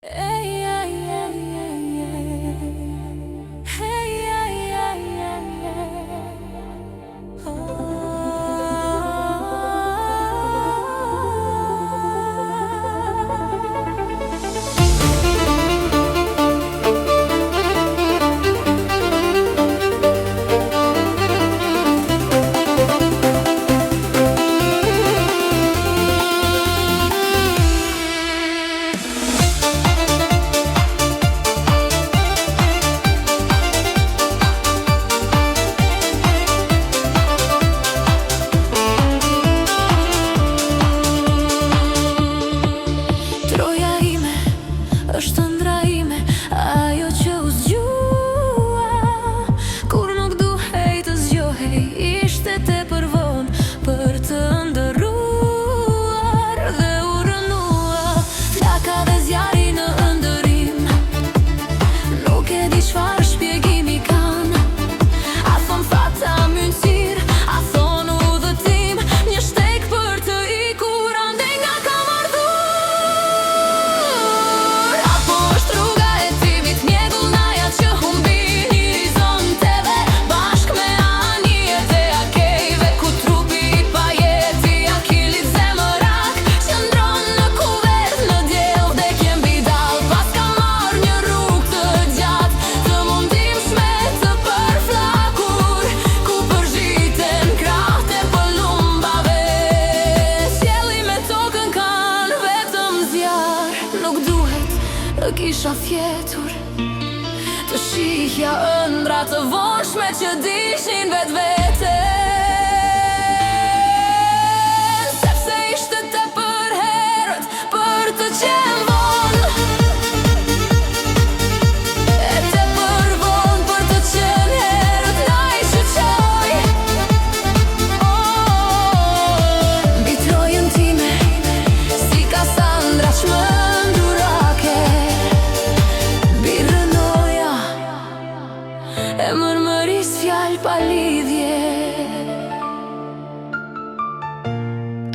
Hey, yeah, yeah, yeah, yeah. Hey, yeah, yeah, yeah, yeah. Oh. Është ëndra ime, ajo që u zgjua kur nuk duhej të zgjohej, ishte tepër vonë për të ndërruar dhe u rënua. Flaka dhe zjarri në ëndërim, nuk e di çfarë shpjegimi kanë. A thon fata mynësir, a thon udhëtim, një shtek për të ikur ande nga kam ardhur. Kisha fjetur të shihja ëndra të vonshme që dishin vetvete, sepse ishte tepër herët për të qenë vonë, e tepër vonë për të qenë herët na i shoqoj. Mbi trojën time, si Kassandra çmendurake, e mërmëris fjall pa lidhje.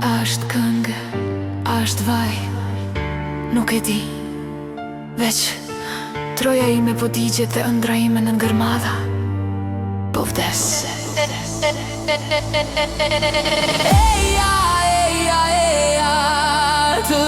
Ashtë këngë, ashtë vaj, nuk e di, veç troja ime po digjet dhe ëndra ime në ngërmadha po vdes. Eja, eja, eja, të